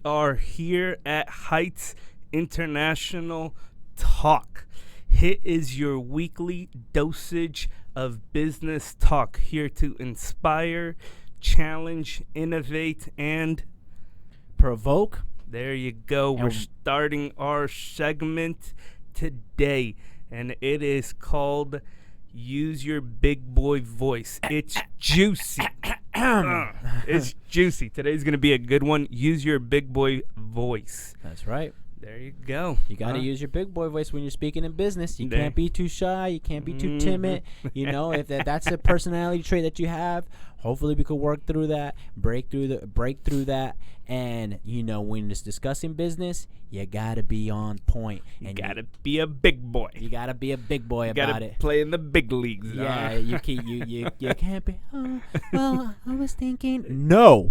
are here at Heights International Talk. It is your weekly dosage of business talk, here to inspire, challenge, innovate, and provoke. There you go. We're starting our segment today, and it is called Use Your Big Boy Voice. It's juicy. It's juicy. Today's going to be a good one. Use your big boy voice. That's right. There you go. You got to use your big boy voice when you're speaking in business. You can't be too shy. You can't be too timid. You know, if that's a personality trait that you have, hopefully we could work through that, break through that. And, you know, when it's discussing business, you got to be on point. And you got to be a big boy. You got to be a big boy about it. Play in the big leagues. Yeah, you can't be, well, I was thinking. No.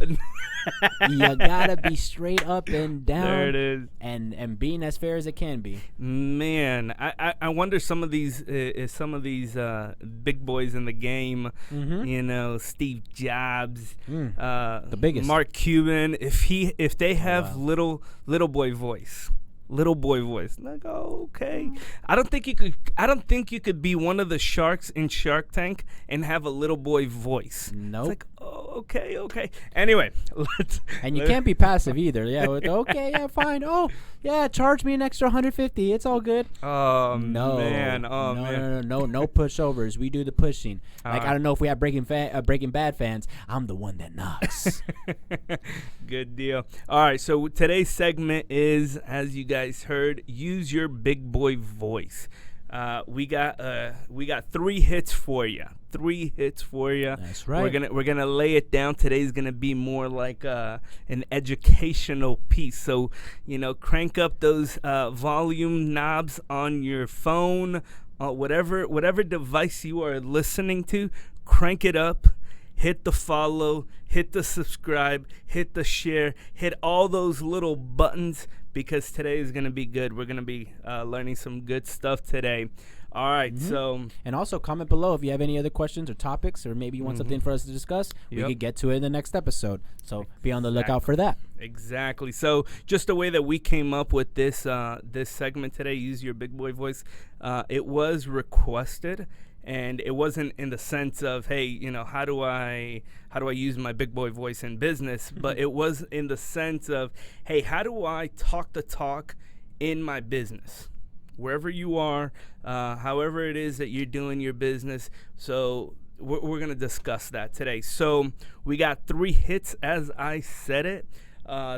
You got to be straight up and down. There it is. And being as fair as it can be. Man, I wonder some of these big boys in the game, you know, Steve Jobs, the biggest, Mark Cuban, if they have little boy voice. Like, oh, okay. I don't think you could be one of the sharks in Shark Tank and have a little boy voice. Nope. It's like, oh, okay. Anyway, you can't be passive either. Yeah. Okay. Yeah. Fine. Oh, yeah. Charge me an extra $150. It's all good. Oh no, man. Oh no, man. No pushovers. We do the pushing. Like, I don't know if we have Breaking Bad fans. I'm the one that knocks. Good deal. All right. So today's segment is, as you guys heard, use your big boy voice. We got 3 hits for you. That's right. We're gonna lay it down. Today's gonna be more like an educational piece. So, you know, crank up those volume knobs on your phone, whatever device you are listening to. Crank it up. Hit the follow. Hit the subscribe. Hit the share. Hit all those little buttons, because today is going to be good. We're going to be learning some good stuff today. All right, so... And also comment below if you have any other questions or topics, or maybe you want something for us to discuss. We could get to it in the next episode. So be on the lookout for that. Exactly. So just the way that we came up with this segment today, Use Your Big Boy Voice, it was requested. And it wasn't in the sense of, hey, you know, how do I use my big boy voice in business? But it was in the sense of, hey, how do I talk the talk in my business? Wherever you are, however it is that you're doing your business. So we're going to discuss that today. So we got 3 hits, as I said it.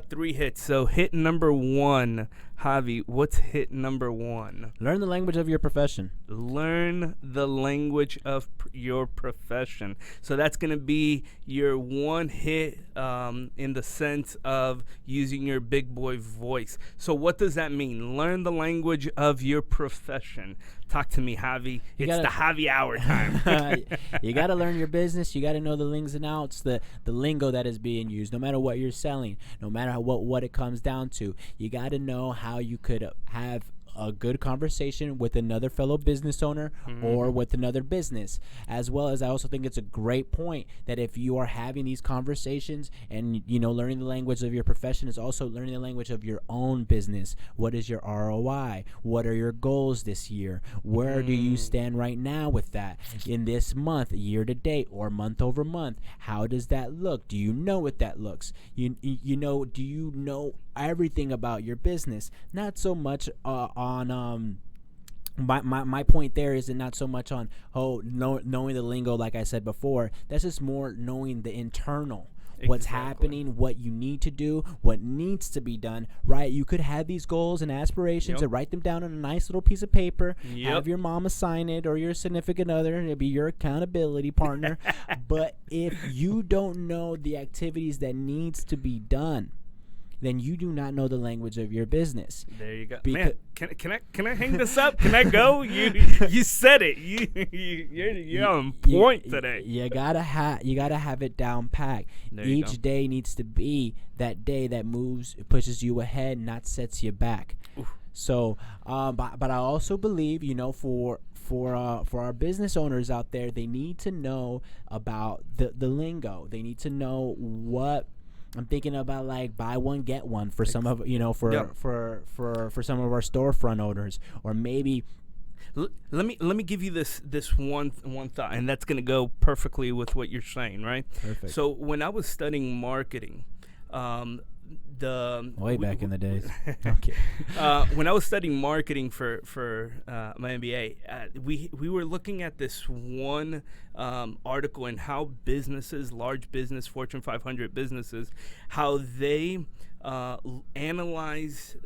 3 hits. So hit number 1, Javi, what's hit number 1? Learn the language of your profession. Learn the language of your profession. So that's going to be your 1 hit in the sense of using your big boy voice. So what does that mean? Learn the language of your profession. Talk to me, Javi. It's the Javi hour time. You got to learn your business. You got to know the ins and outs, the lingo that is being used, no matter what you're selling, no matter what it comes down to. You got to know how you could have a good conversation with another fellow business owner or with another business, as well as I also think it's a great point that if you are having these conversations and, you know, learning the language of your profession is also learning the language of your own business. What is your ROI? What are your goals this year? Where do you stand right now with that in this month, year to date, or month over month? How does that look? Do you know what that looks? Do you know everything about your business? Not so much on my point there isn't not so much on knowing the lingo, like I said before. That's just more knowing the internal. What's happening, what you need to do, what needs to be done, right? You could have these goals and aspirations and write them down on a nice little piece of paper, have your mama sign it or your significant other, and it'll be your accountability partner. But if you don't know the activities that needs to be done, then you do not know the language of your business. There you go. Man, can I hang this up? Can I go? You said it. You're on point today. You gotta have it down packed. Each day needs to be that day that pushes you ahead, not sets you back. Oof. So, but I also believe, you know, for our business owners out there, they need to know about the lingo. They need to know what I'm thinking about like buy one get one for some of for Yeah. for some of our storefront owners, or maybe. Let me give you this one thought, and that's going to go perfectly with what you're saying, right? Perfect. So when I was studying marketing, the Way back in the days. Okay. when I was studying marketing for my MBA, we were looking at this one article and how businesses, large business, Fortune 500 businesses, how they analyze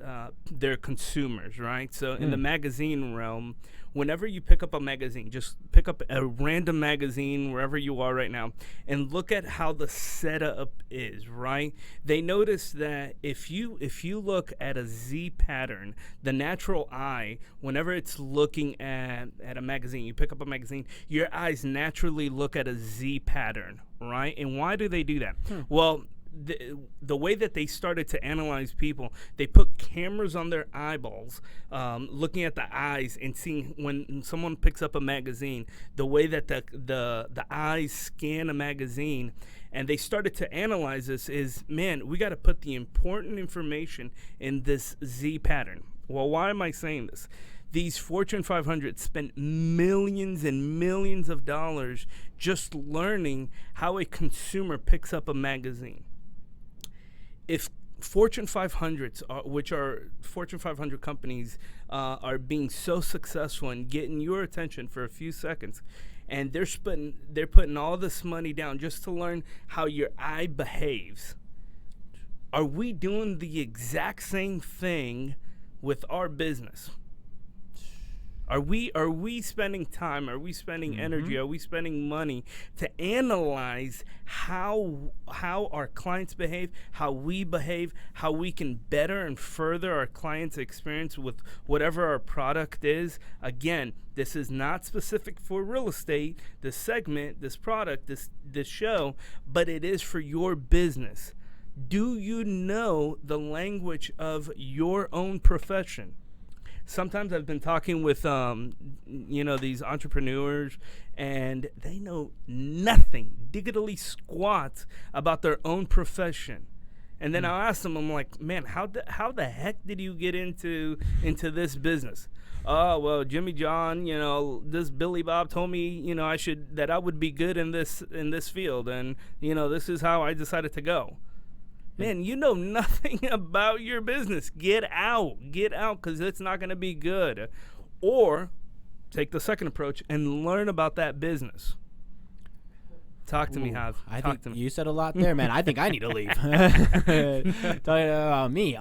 their consumers, right? So in the magazine realm, whenever you pick up a magazine, just pick up a random magazine wherever you are right now and look at how the setup is, right? They notice that if you look at a Z pattern, the natural eye, whenever it's looking at a magazine, you pick up a magazine, your eyes naturally look at a Z pattern, right? And why do they do that? Well, the way that they started to analyze people, they put cameras on their eyeballs, looking at the eyes and seeing when someone picks up a magazine, the way that the eyes scan a magazine, and they started to analyze this is, man, we got to put the important information in this Z pattern. Well, why am I saying this? These Fortune 500 spent millions and millions of dollars just learning how a consumer picks up a magazine. If Fortune 500s, which are Fortune 500 companies, are being so successful in getting your attention for a few seconds, and they're putting all this money down just to learn how your eye behaves, are we doing the exact same thing with our business? Are we spending time? Are we spending energy? Are we spending money to analyze how our clients behave, how we behave, how we can better and further our clients' experience with whatever our product is? Again, this is not specific for real estate, this segment, this product, this show, but it is for your business. Do you know the language of your own profession? Sometimes I've been talking with, these entrepreneurs, and they know nothing, diggitally squat, about their own profession. And then I'll ask them, I'm like, man, how the heck did you get into this business? Oh, well, Jimmy John, this Billy Bob told me, that I would be good in this field, and this is how I decided to go. Man, you know nothing about your business. Get out, because it's not going to be good. Or take the second approach and learn about that business. Talk to me, Hav. I Talk think to me. you said a lot there, man. I think I need to leave. Talking about me.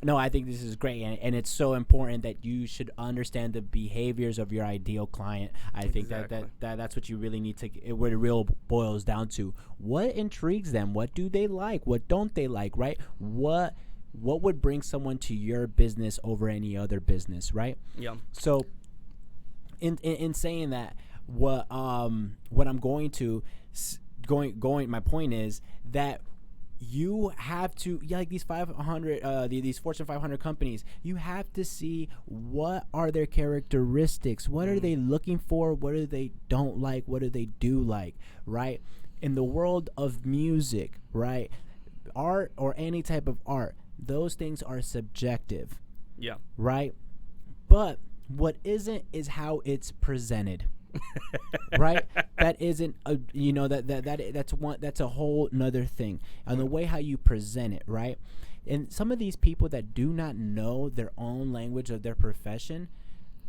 No, I think this is great, and it's so important that you should understand the behaviors of your ideal client. I think that's what you really need to, where it real boils down to. What intrigues them? What do they like? What don't they like, right? What would bring someone to your business over any other business, right? Yeah. So in saying that, what I'm going to my point is that you have to, like these 500 these Fortune 500 companies, you have to see what are their characteristics, what are they looking for, what do they don't like, what do they do like, right? In the world of music, right, art or any type of art, those things are subjective. Yeah. Right? But what isn't is how it's presented. Right? That isn't that's a whole nother thing. And the way how you present it, right? And some of these people that do not know their own language of their profession,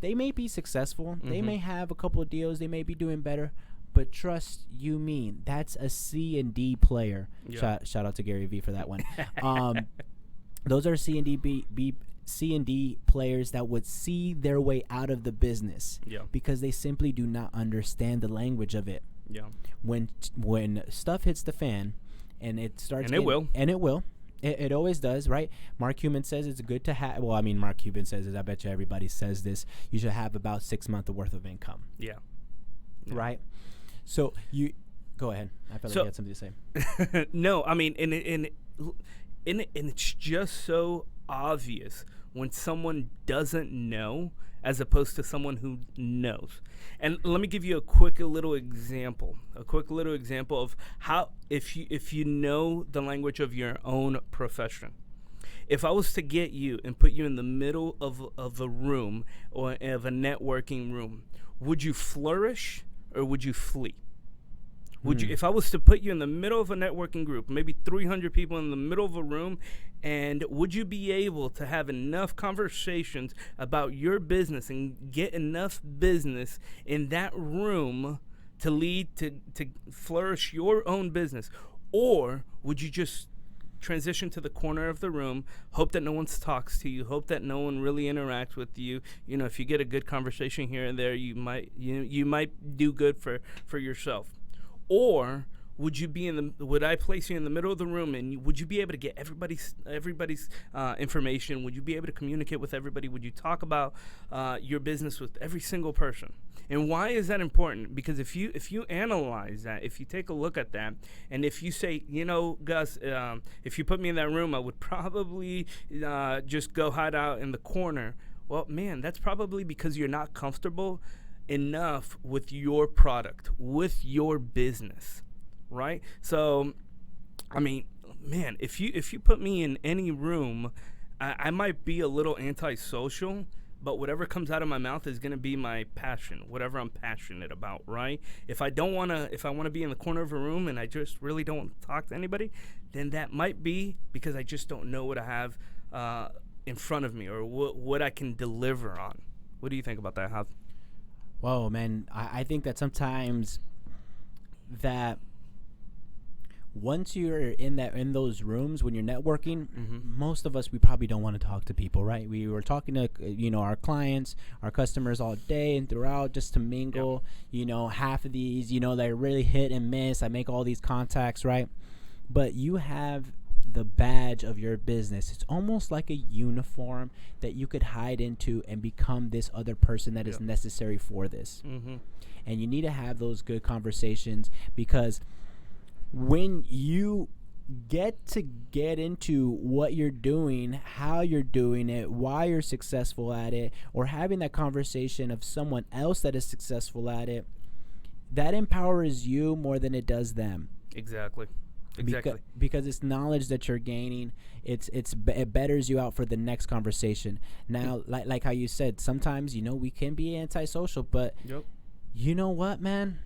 they may be successful, they may have a couple of deals, they may be doing better, but trust you me, that's a C and D player. Yeah. Shout out to Gary V for that one. Those are C and D players that would see their way out of the business, because they simply do not understand the language of it. Yeah. When stuff hits the fan, and it starts, and it will, it always does, right? Mark Cuban says it's good to have. Well, I mean, Mark Cuban says it. I bet you everybody says this. You should have about 6 months worth of income. Yeah. Right. So you go ahead. I felt like you had something to say. No, I mean, and it's just so obvious when someone doesn't know as opposed to someone who knows. And let me give you a quick little example of how, if you know the language of your own profession. If I was to get you and put you in the middle of a room or of a networking room, would you flourish or would you flee? Would you, if I was to put you in the middle of a networking group, maybe 300 people in the middle of a room, and would you be able to have enough conversations about your business and get enough business in that room to lead to flourish your own business? Or would you just transition to the corner of the room, hope that no one talks to you, hope that no one really interacts with you? You know, if you get a good conversation here and there, you might do good for yourself. Or would you be would I place you in the middle of the room, and would you be able to get everybody's information? Would you be able to communicate with everybody? Would you talk about your business with every single person? And why is that important? Because if you analyze that, if you take a look at that, and if you say, you know, Gus, if you put me in that room, I would probably just go hide out in the corner. Well, man, that's probably because you're not comfortable enough with your product, with your business, right? So, I mean, man, if you put me in any room, I might be a little antisocial, but whatever comes out of my mouth is going to be my passion, whatever I'm passionate about, right? If I want to be in the corner of a room and I just really don't want to talk to anybody, then that might be because I just don't know what I have in front of me or what I can deliver on. What do you think about that, Hav? Whoa, man, I think that sometimes that once you're in those rooms when you're networking, most of us, we probably don't want to talk to people, right? We were talking to our clients, our customers all day and throughout just to mingle. Yep. Half of these, they're really hit and miss. I make all these contacts, right? But you have the badge of your business. It's almost like a uniform that you could hide into and become this other person that is necessary for this. And you need to have those good conversations, because when you get into what you're doing, how you're doing it, why you're successful at it, or having that conversation of someone else that is successful at it, that empowers you more than it does them. Exactly. Because it's knowledge that you're gaining. It betters you out for the next conversation. Now, like how you said, sometimes we can be antisocial, but you know what, man?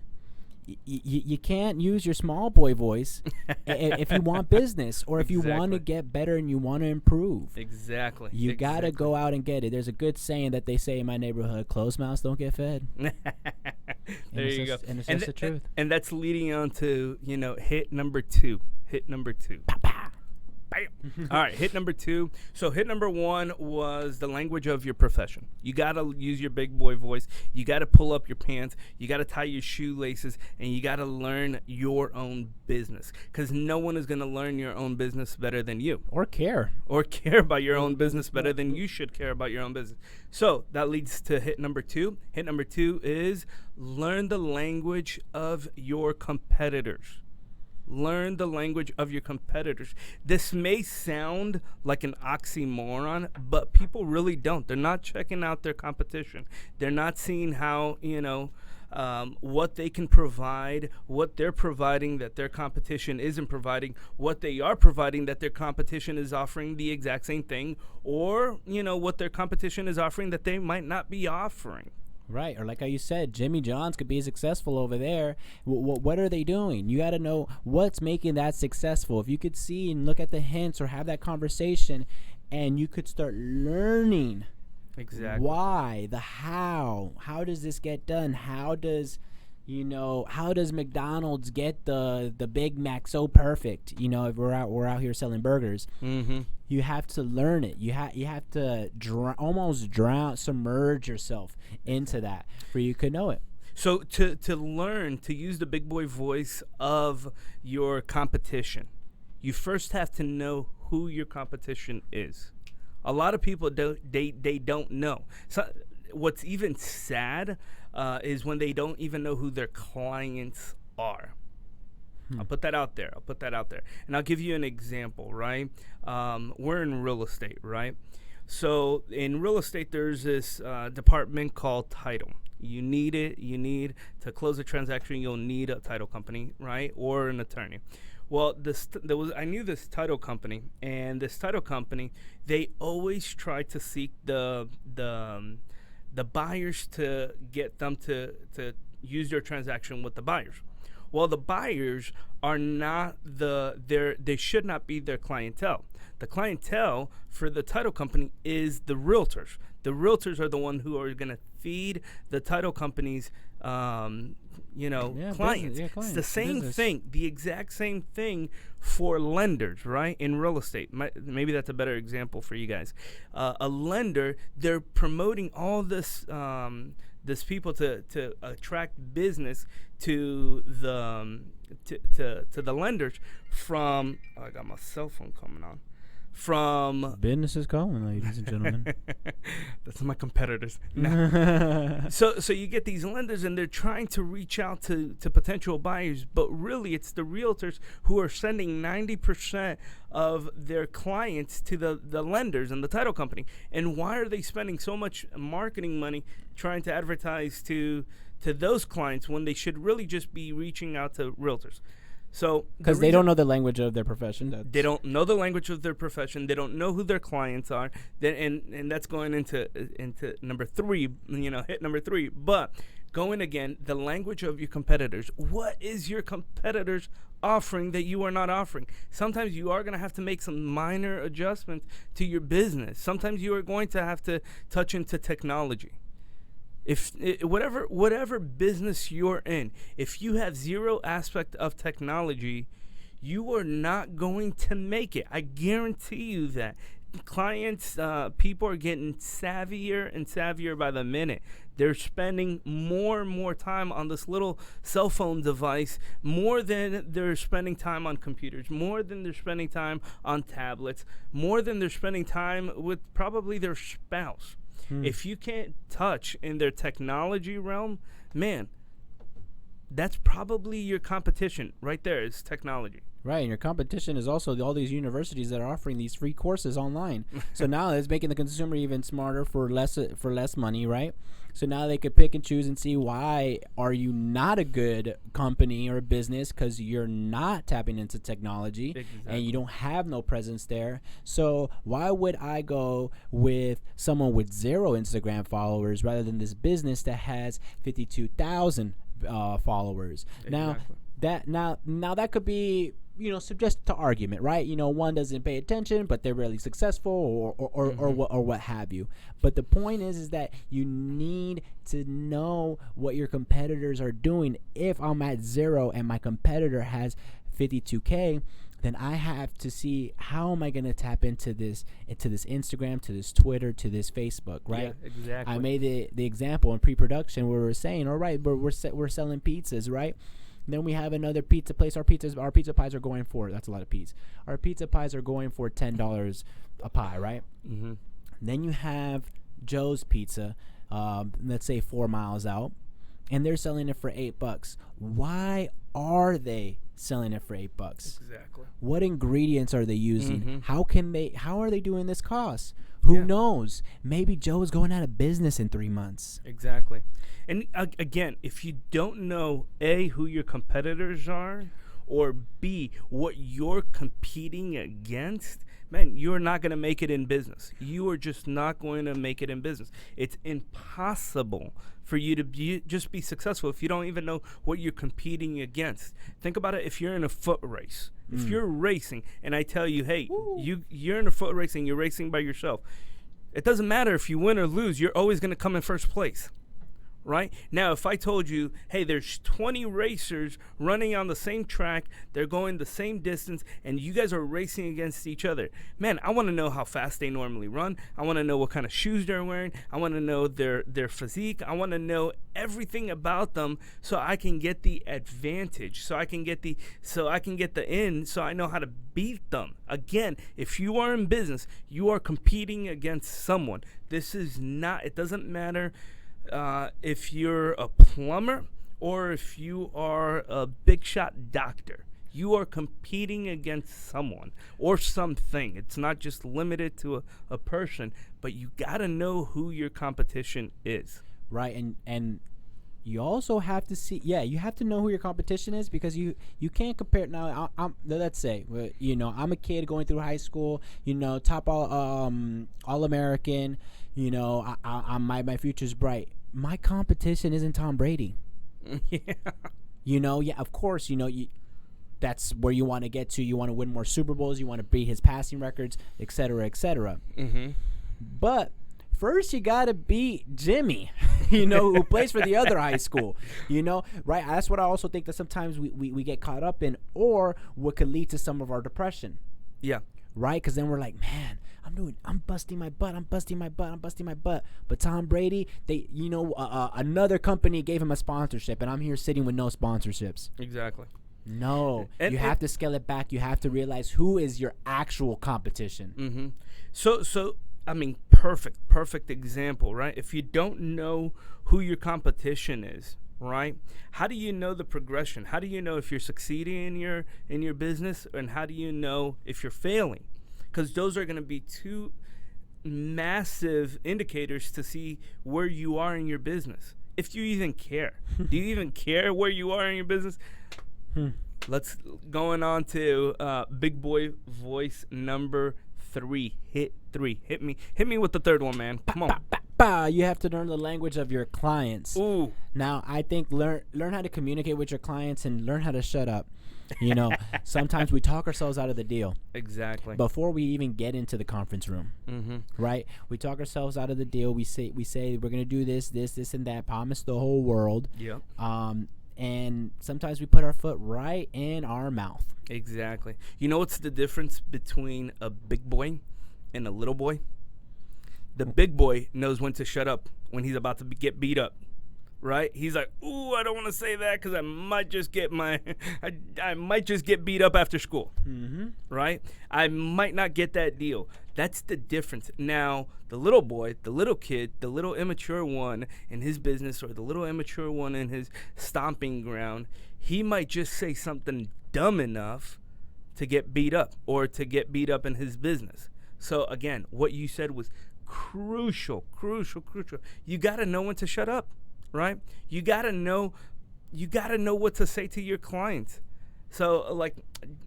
You can't use your small boy voice if you want business, or if you want to get better and you want to improve. Exactly. You got to go out and get it. There's a good saying that they say in my neighborhood: closed mouths don't get fed. There you go. And it's just the truth. And that's leading on to, hit number two. Bam. All right, hit number two. So hit number one was the language of your profession. You got to use your big boy voice. You got to pull up your pants. You got to tie your shoelaces, and you got to learn your own business, because no one is going to learn your own business better than you. Or care about your own business better than you should care about your own business. So that leads to hit number two. Hit number two is learn the language of your competitors. Learn the language of your competitors. This may sound like an oxymoron, but people really don't. They're not checking out their competition. They're not seeing how, what they can provide, what they're providing that their competition isn't providing, what they are providing that their competition is offering the exact same thing, or, what their competition is offering that they might not be offering. Right, or like how you said, Jimmy John's could be successful over there. What are they doing? You got to know what's making that successful. If you could see and look at the hints or have that conversation, and you could start learning why, the how does this get done? How does McDonald's get the Big Mac so perfect? If we're out here selling burgers. You have to learn it. You have to almost submerge yourself into that for you could know it. So to learn to use the big boy voice of your competition, you first have to know who your competition is. A lot of people don't know. So what's even sad is when they don't even know who their clients are. I'll put that out there. And I'll give you an example, right? We're in real estate, right? So in real estate, there's this department called title. You need it. You need to close a transaction. You'll need a title company, right, or an attorney. Well, I knew this title company, and this title company, they always try to seek the buyers to get them to use their transaction with the buyers. Well, the buyers are not they should not be their clientele. The clientele for the title company is the realtors. The realtors are the one who are going to feed the title company's clients. It's the same thing, the exact same thing for lenders, right? In real estate, maybe that's a better example for you guys. A lender, they're promoting all this people to attract business to the to the lenders from. Oh, I got my cell phone coming on. From business is calling, ladies and gentlemen. That's my competitors. Nah. So you get these lenders, and they're trying to reach out to potential buyers, but really it's the realtors who are sending 90% of their clients to the lenders and the title company. And why are they spending so much marketing money trying to advertise to those clients when they should really just be reaching out to realtors? So because they don't know the language of their profession. They don't know the language of their profession. They don't know who their clients are. And that's going into number 3, hit number 3. But going again, the language of your competitors. What is your competitors offering that you are not offering? Sometimes you are going to have to make some minor adjustments to your business. Sometimes you are going to have to touch into technology. Whatever business you're in, if you have zero aspect of technology, you are not going to make it. I guarantee you that. Clients, people are getting savvier and savvier by the minute. They're spending more and more time on this little cell phone device, more than they're spending time on computers, more than they're spending time on tablets, more than they're spending time with probably their spouse. If you can't touch in their technology realm, man, that's probably your competition right there, is technology. Right, and your competition is also all these universities that are offering these free courses online. So now it's making the consumer even smarter for less money, right? So now they could pick and choose and see, why are you not a good company or business, because you're not tapping into technology. Exactly. And you don't have no presence there. So why would I go with someone with 0 Instagram followers rather than this business that has 52,000 followers? Exactly. Now that could be, subject to argument, right? One doesn't pay attention, but they're really successful, or what have you. But the point is that you need to know what your competitors are doing. If I'm at 0 and my competitor has 52K, then I have to see, how am I going to tap into this Instagram, to this Twitter, to this Facebook, right? Yeah, exactly. I made the example in pre-production where we're saying, all right, we're selling pizzas, right? Then we have another pizza place. Our pizza pies are going for, that's a lot of peas. Our pizza pies are going for $10 a pie, right? Mm-hmm. Then you have Joe's Pizza, let's say 4 miles out, and they're selling it for $8. Why are they selling it for $8? Exactly. What ingredients are they using? Mm-hmm. How are they doing this cost? Who knows? Maybe Joe is going out of business in 3 months. Exactly. And again, if you don't know, A, who your competitors are, or B, what you're competing against, man, you're not going to make it in business. You are just not going to make it in business. It's impossible for you to just be successful if you don't even know what you're competing against. Think about it. If you're in a foot race, if you're racing, and I tell you, hey, you're in a foot race and you're racing by yourself, it doesn't matter if you win or lose. You're always going to come in first place. Right? Now, if I told you, hey, there's 20 racers running on the same track, they're going the same distance, and you guys are racing against each other, man, I want to know how fast they normally run. I want to know what kind of shoes they're wearing. I want to know their physique. I want to know everything about them, so I can get the advantage, so I can get the in, so I know how to beat them. Again, if you are in business, you are competing against someone. It doesn't matter if you're a plumber or if you are a big shot doctor. You are competing against someone or something. It's not just limited to a person, but you got to know who your competition is. Right, and you also have to see, you have to know who your competition is, because you can't compare. Now, let's say, I'm a kid going through high school, top all American, my future's bright. My competition isn't Tom Brady. Yeah. Of course, that's where you want to get to. You want to win more Super Bowls. You want to beat his passing records, et cetera, et cetera. Mm-hmm. But first, you got to beat Jimmy, who plays for the other high school, right? That's what I also think that sometimes we get caught up in, or what could lead to some of our depression. Yeah. Right? Because then we're like, man, I'm busting my butt. But Tom Brady, another company gave him a sponsorship, and I'm here sitting with no sponsorships. Exactly. No, you have to scale it back. You have to realize who is your actual competition. Mm-hmm. So I mean, perfect example, right? If you don't know who your competition is, right? How do you know the progression? How do you know if you're succeeding in your business, and how do you know if you're failing? Because those are going to be two massive indicators to see where you are in your business. If you even care. Do you even care where you are in your business? Let's going on to big boy voice number 3. Hit me with the third one, man. Come on. You have to learn the language of your clients. Ooh. Now, I think learn how to communicate with your clients, and learn how to shut up. Sometimes we talk ourselves out of the deal. Exactly. Before we even get into the conference room. Mm-hmm. Right? We talk ourselves out of the deal. We say we're going to do this, and that. Promise the whole world. Yep. And sometimes we put our foot right in our mouth. Exactly. You know what's the difference between a big boy and a little boy? The big boy knows when to shut up when he's about to get beat up, right? He's like, ooh, I don't want to say that because I might just get I might just get beat up after school, right? I might not get that deal. That's the difference. Now, the little boy, the little kid, the little immature one in his business, or the little immature one in his stomping ground, he might just say something dumb enough to get beat up, or to get beat up in his business. So again, what you said was crucial. You got to know when to shut up, right? You got to know what to say to your clients. So like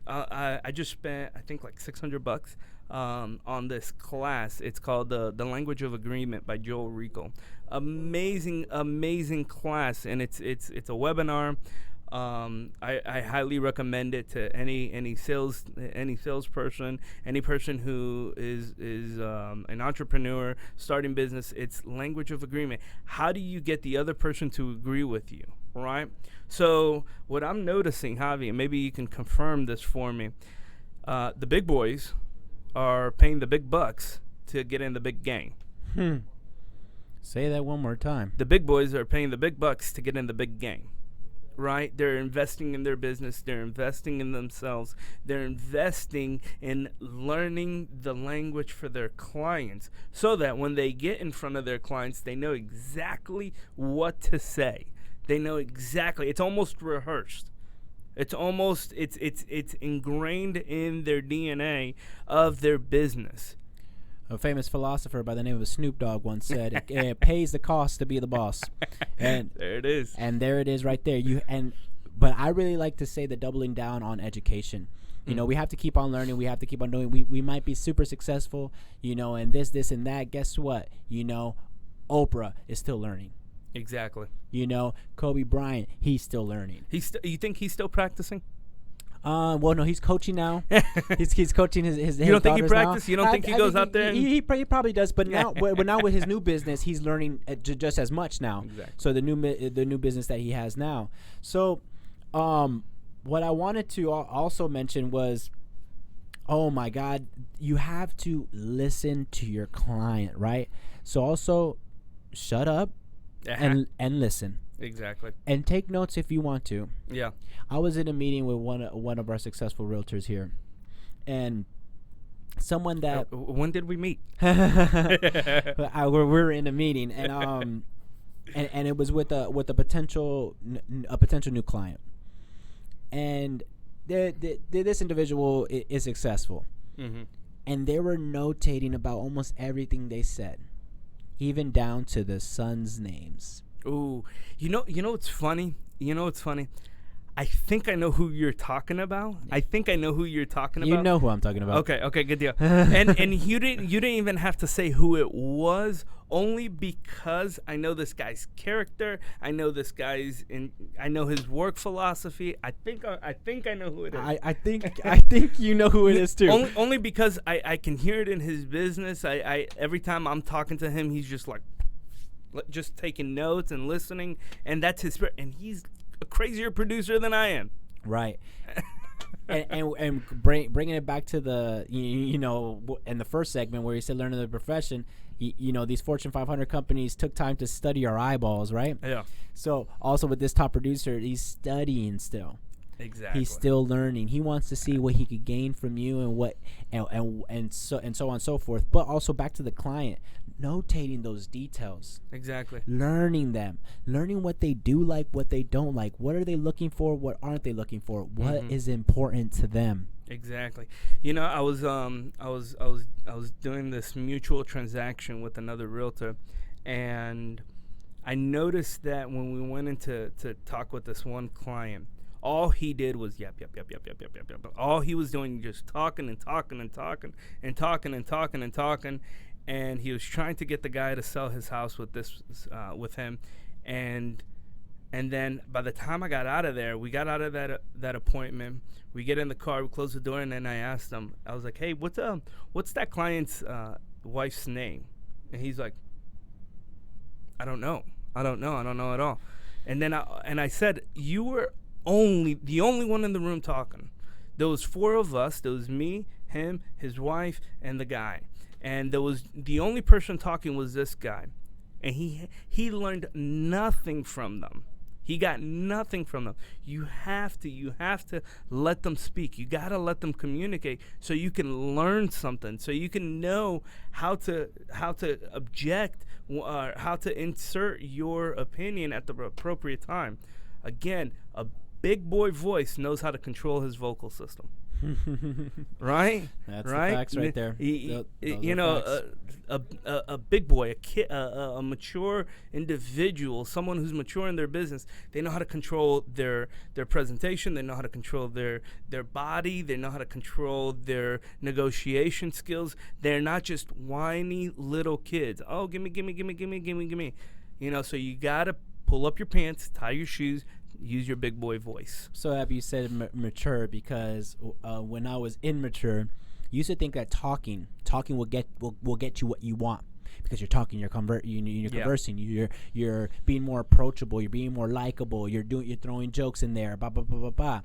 I just spent, I think, like $600 on this class. It's called the Language of Agreement by Joel Rico. Amazing class, and it's a webinar. I highly recommend it to any salesperson, any person who is an entrepreneur starting business. It's Language of Agreement. How do you get the other person to agree with you, right? So what I'm noticing, Javi, and maybe you can confirm this for me, the big boys are paying the big bucks to get in the big game. Say that one more time. The big boys are paying the big bucks to get in the big game. Right? They're investing in their business. They're investing in themselves. They're investing in learning the language for their clients, so that when they get in front of their clients, they know exactly what to say. They know exactly. It's almost rehearsed. It's ingrained in their DNA of their business. A famous philosopher by the name of Snoop Dogg once said, "It pays the cost to be the boss." And there it is. And there it is, right there. But I really like to say the doubling down on education. We have to keep on learning. We have to keep on doing. We might be super successful, and this, and that. Guess what? Oprah is still learning. Exactly. Kobe Bryant, he's still learning. You think he's still practicing? Well, no, he's coaching now. he's coaching his You don't think he Now. practices? You don't think he goes out there? He probably does, but now with his new business, he's learning just as much now. Exactly. So the new business that he has now. So, what I wanted to also mention was, oh my God, you have to listen to your client, right? So also, shut up and listen. Exactly. And take notes if you want to. Yeah. I was in a meeting with one of our successful realtors here, and someone that when did we meet? we're in a meeting, and and it was with a potential new client, and this individual is successful, Mm-hmm. and they were notating about almost everything they said, even down to the sons' names. Ooh, what's funny? What's funny? I think I know who you're talking about. I think I know who you're talking You about. know who I'm talking about. Okay, good deal. and you didn't even have to say who it was, only because I know this guy's character. I know this I know his work philosophy. I think I know who it is. I think you know who it is too. Only because I can hear it in his business. I every time I'm talking to him, he's just like just taking notes and listening, and that's his spirit. And he's a crazier producer than I am. Right. and bringing it back to the in the first segment where you said learning the profession, these Fortune 500 companies took time to study our eyeballs, right? Yeah. So also with this top producer, he's studying still. Exactly. He's still learning. He wants to see what he could gain from you and what and so on and so forth. But also back to the client, notating those details. Exactly. Learning them, learning what they do like, what they don't like, what are they looking for, what aren't they looking for, what is important to them. Exactly. I was doing this mutual transaction with another realtor, and I noticed that when we went into to talk with this one client, all he did was yep. All he was doing just talking and talking and talking and talking and talking and talking, and he was trying to get the guy to sell his house with him, and then by the time I got out of there, we got out of that appointment. We get in the car, we close the door, and then I asked him. I was like, "Hey, what's that client's wife's name?" And he's like, "I don't know at all." And then I said, "You were the only one in the room talking. There was four of us. There was me, him, his wife, and the guy. And the only person talking was this guy, and he learned nothing from them. He got nothing from them. You have to let them speak. You gotta let them communicate so you can learn something, so you can know how to object or how to insert your opinion at the appropriate time. Again, a big boy voice knows how to control his vocal system." Right? That's right? the facts right there. A big boy, a kid, a mature individual, someone who's mature in their business, they know how to control their presentation. They know how to control their body. They know how to control their negotiation skills. They're not just whiny little kids. Oh, gimme. So you gotta pull up your pants, tie your shoes, use your big boy voice. So have you said mature because when I was immature, you used to think that talking will get you what you want because you're talking, you're conversing, you're being more approachable, you're being more likable, you're throwing jokes in there, blah blah blah blah blah.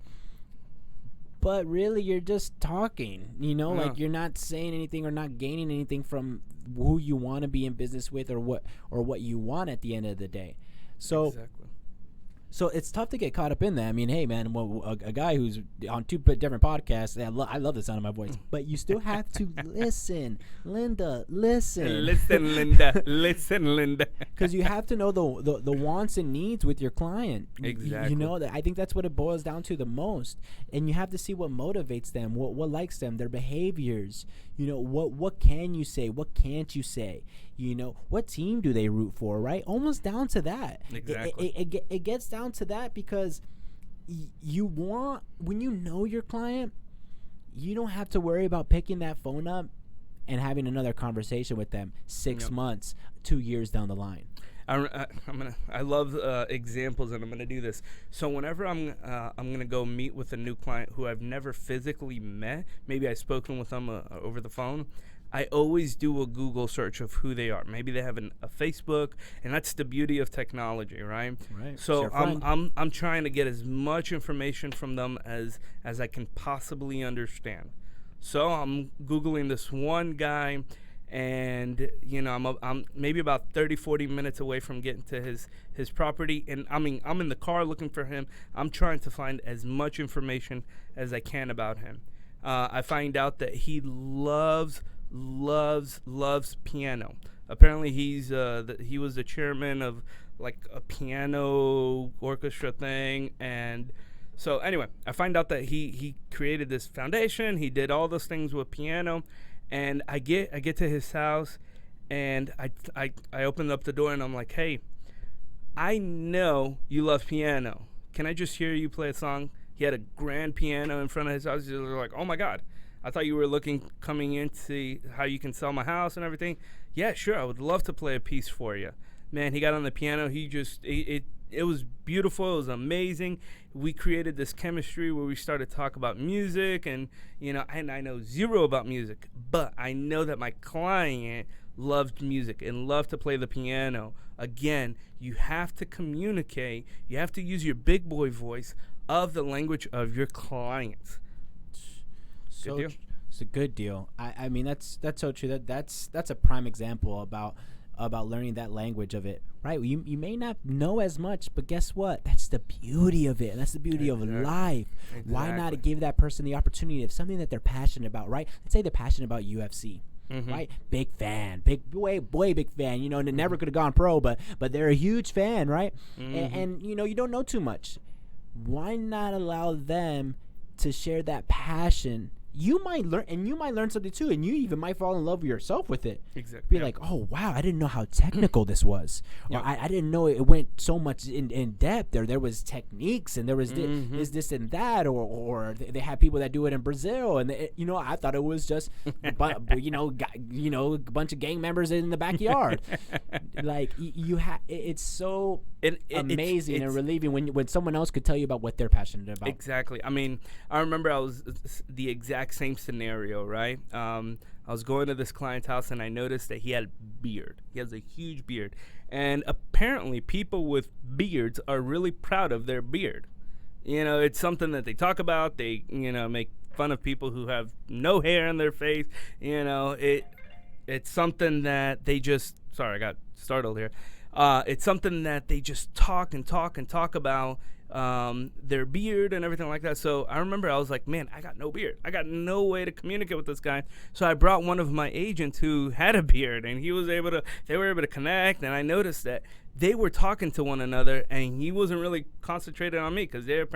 But really, you're just talking. Like you're not saying anything or not gaining anything from who you want to be in business with or what you want at the end of the day. So. Exactly. So it's tough to get caught up in that. I mean, hey, man, a guy who's on two different podcasts, I love the sound of my voice, but you still have to listen. Linda, listen. Listen, Linda. Listen, Linda. Because you have to know the wants and needs with your client. Exactly. I think that's what it boils down to the most. And you have to see what motivates them, what likes them, their behaviors. What can you say? What can't you say? What team do they root for, right? Almost down to that. Exactly. It gets down to that because when you know your client, you don't have to worry about picking that phone up and having another conversation with them 6 months, 2 years down the line. I love examples, and I'm gonna do this. So whenever I'm gonna go meet with a new client who I've never physically met, maybe I've spoken with them over the phone, I always do a Google search of who they are. Maybe they have a Facebook, and that's the beauty of technology, right? Right. So I'm trying to get as much information from them as I can possibly understand. So I'm Googling this one guy, and I'm maybe about 30-40 minutes away from getting to his property, and I'm in the car looking for him. I'm trying to find as much information as I can about him. I find out that he loves piano. Apparently he was the chairman of like a piano orchestra thing, and So anyway, I find out that he created this foundation. He did all those things with piano, and I get to his house, and I open up the door and I'm like, hey, I know you love piano. Can I just hear you play a song? He had a grand piano in front of his house. He was like, oh my God, I thought you were coming in to see how you can sell my house and everything. Yeah, sure, I would love to play a piece for you. Man, he got on the piano. It was beautiful. It was amazing. We created this chemistry where we started to talk about music, and and I know zero about music, but I know that my client loved music and loved to play the piano. Again, you have to communicate. You have to use your big boy voice of the language of your clients. So it's a good deal. I mean, that's so true. That's a prime example about learning that language of it, right? You may not know as much, but guess what? That's the beauty of it. That's the beauty of life. Exactly. Why not give that person the opportunity of something that they're passionate about, right? Let's say they're passionate about UFC. Mm-hmm. Right, big fan, way big fan. Mm-hmm. Never could have gone pro, but they're a huge fan, right? Mm-hmm. And you don't know too much. Why not allow them to share that passion? You might learn something too, and you even might fall in love with yourself with it. Exactly. Be like, oh wow, I didn't know how technical this was, or I didn't know it went so much in depth. There was techniques, and there was this and that, or they have people that do it in Brazil, and I thought it was just, a bunch of gang members in the backyard. Like it's so amazing and relieving when someone else could tell you about what they're passionate about. Exactly. I mean, I remember I was the exact same scenario, right? I was going to this client's house and I noticed that he had a beard. He has a huge beard. And apparently people with beards are really proud of their beard. It's something that they talk about. They, make fun of people who have no hair on their face. It's something that they just, sorry, I got startled here. It's something that they just talk about, their beard and everything like that. So I remember I was like, man, I got no beard. I got no way to communicate with this guy. So I brought one of my agents who had a beard, and they were able to connect. And I noticed that they were talking to one another, and he wasn't really concentrated on me because they were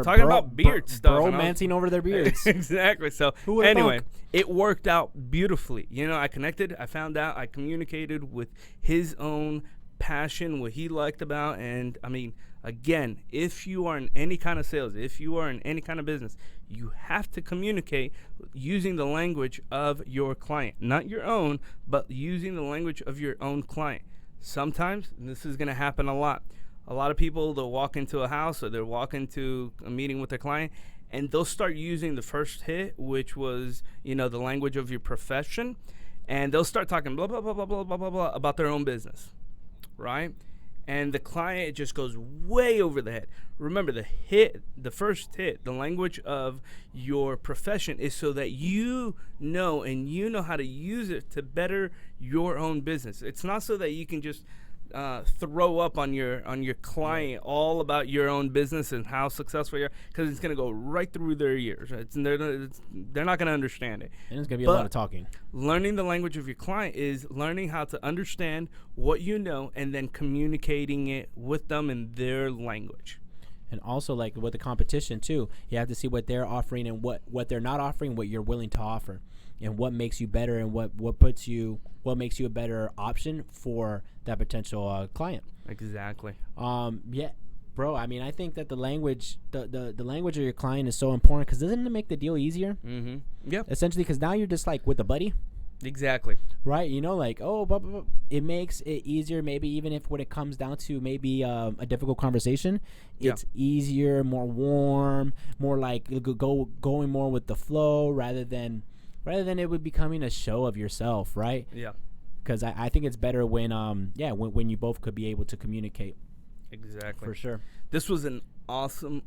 talking about beard stuff. Romancing over their beards. Exactly. So anyway, it worked out beautifully. I connected. I found out. I communicated with his own passion, what he liked about. And I mean, again, if you are in any kind of sales, if you are in any kind of business, you have to communicate using the language of your client, not your own, but using the language of your own client. Sometimes, and this is going to happen a lot of people, they'll walk into a house or they'll walk into a meeting with their client, and they'll start using the first hit, which was, the language of your profession, and they'll start talking blah, blah, blah, blah, blah, blah, blah, blah about their own business, right? And the client just goes way over the head. Remember, the first hit, the language of your profession is so that you know how to use it to better your own business. It's not so that you can just throw up on your client all about your own business and how successful you are, because it's going to go right through their ears. They're not going to understand it. And it's going to be a lot of talking. Learning the language of your client is learning how to understand what you know and then communicating it with them in their language. And also, like with the competition too, you have to see what they're offering and what they're not offering, what you're willing to offer, and what makes you better, and what makes you a better option for that potential client. Exactly. Yeah, bro. I mean, I think that the language of your client is so important, because doesn't it make the deal easier? Mm-hmm. Yeah. Essentially, because now you're just like with a buddy. Exactly. Right. It makes it easier. Maybe even if when it comes down to maybe a difficult conversation, it's easier, more warm, more like going more with the flow rather than it would becoming a show of yourself, right? Yeah. Because I think it's better when you both could be able to communicate. Exactly. For sure. This was an awesome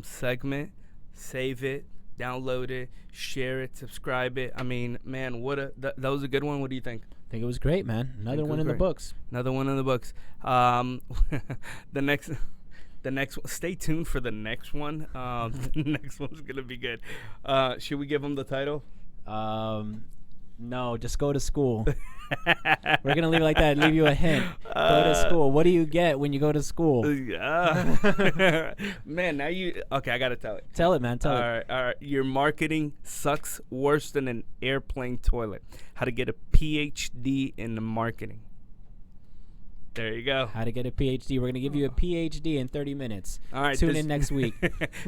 segment. Save it, download it, share it, subscribe it. I mean, man, that was a good one. What do you think? I think it was great, man. Another one in the books. Another one in the books. The next one, stay tuned for the next one. The next one's gonna be good. Should we give them the title? No, just go to school. We're gonna leave it like that. Leave you a hint. Go to school. What do you get when you go to school? Man, now you okay? I gotta tell it. Tell it, man. Tell it. All right. Your marketing sucks worse than an airplane toilet. How to get a PhD in marketing. There you go. How to get a PhD. We're going to give you a PhD in 30 minutes. All right. Tune in next week.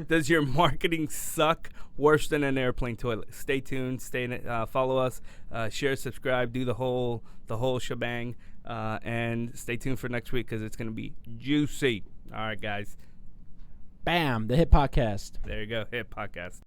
Does your marketing suck worse than an airplane toilet? Stay tuned. Follow us. Share, subscribe. Do the whole shebang. And stay tuned for next week because it's going to be juicy. All right, guys. Bam. The Hit Podcast. There you go. Hit Podcast.